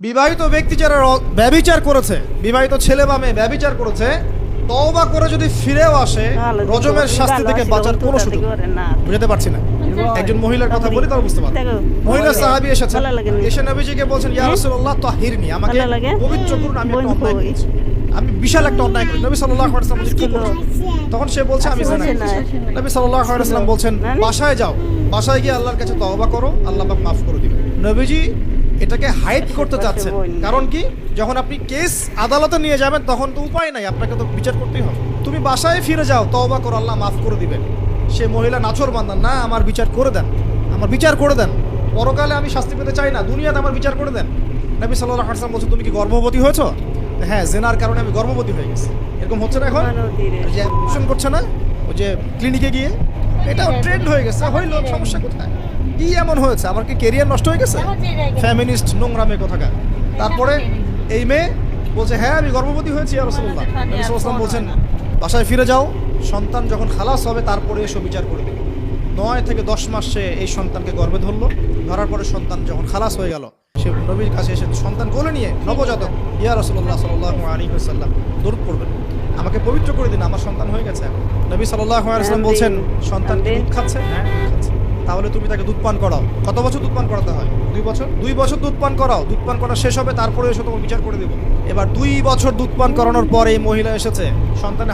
বিবাহিত ব্যক্তি যারা ব্যভিচার করেছে, বিবাহিত ছেলে বা মেয়ে ব্যভিচার করেছে, তওবা করে যদি ফিরেও আসে, রজমের শাস্তি থেকে বাঁচার কোনো সুযোগ বুঝতে পারছি না। একজন মহিলার কথা বলি তাহলে বুঝতে পারবেন। মহিলা সাহাবী এসেছেন, এসে নবীজিকে বলছেন, ইয়া রাসূলুল্লাহ তাহিরনি, আমাকে পবিত্র করুন, আমি একটা অন্যায় করেছি, আমি বিশাল একটা অন্যায় করেছি। নবী সাল্লাল্লাহু আলাইহি ওয়াসাল্লাম বলছেন, কি করেছেন? তখন সে বলছে, আমি জিনা করেছি। নবী সাল্লাল্লাহু আলাইহি ওয়াসাল্লাম বলছেন, বাসায় যাও, বাসায় গিয়ে আল্লাহর কাছে তওবা করো, আল্লাহ পাক মাফ করে দিবেন। নবীজি এটাকে হাইড করতে চাচ্ছেন, কারণ কি, যখন আপনি কেস আদালতে নিয়ে যাবেন তখন তো উপায় নাই, আপনাকে তো বিচার করতেই হবে। তুমি বাসায় ফিরে যাও, তওবা করো, আল্লাহ মাফ করে দিবেন। সে মহিলা নাছোড়বান্দা, না আমার বিচার করে দেন, আমার বিচার করে দেন, পরকালে আমি শাস্তি পেতে চাই না, দুনিয়াতে আমার বিচার করে দেন। নবী সাল্লাল্লাহু আলাইহি ওয়াসাল্লাম বলছেন, তুমি কি গর্ভবতী হয়েছো? হ্যাঁ, জেনার কারণে আমি গর্ভবতী হয়ে গেছি। এরকম হচ্ছে না এখন, যে অপারেশন করছে না ওই যে ক্লিনিকে গিয়ে, এটাও ট্রেন্ড হয়ে গেছে। হইল, সমস্যা কোথায়? কি এমন হয়েছে? আমার কি ক্যারিয়ার নষ্ট হয়ে গেছে? ফ্যামিনিস্ট নোংরামে কোথাকার। তারপরে এই মেয়ে বলছে, হ্যাঁ আমি গর্ভবতী হয়েছি ইয়া রাসূলুল্লাহ। নবী সাল্লাল্লাহু আলাইহি ওয়াসাল্লাম বলছেন, বাসায় ফিরে যাও, সন্তান যখন খালাস হবে তারপরে এসো বিচার করে দেবে। 9 থেকে 10 মাস সে এই সন্তানকে গর্ভে ধরলো, ধরার পরে সন্তান যখন খালাস হয়ে গেল, সে নবীর কাছে এসে সন্তান কোলে নিয়ে নবজাতক, ইয়া রাসূলুল্লাহ সাল্লাল্লাহু আলাইহি ওয়াসাল্লাম দরুদ পড়বেন, আমাকে পবিত্র করে দিন, আমার সন্তান হয়ে গেছে। নবী সাল্লাল্লাহু আলাইহি ওয়াসাল্লাম বলছেন, সন্তান কি দুধ খাচ্ছে? হ্যাঁ খাচ্ছে। তাহলে তুমি তাকে দুধ পান করাও। কত বছর দুধ পান করাতে হয়? 2 বছর। 2 বছর দুধ পান করাও, দুধ পান করা শেষ হবে তারপরে এসে তোমার বিচার করে দেবো। এবার 2 বছর দুধ পান করানোর পর এই মহিলা এসেছে, সন্তানের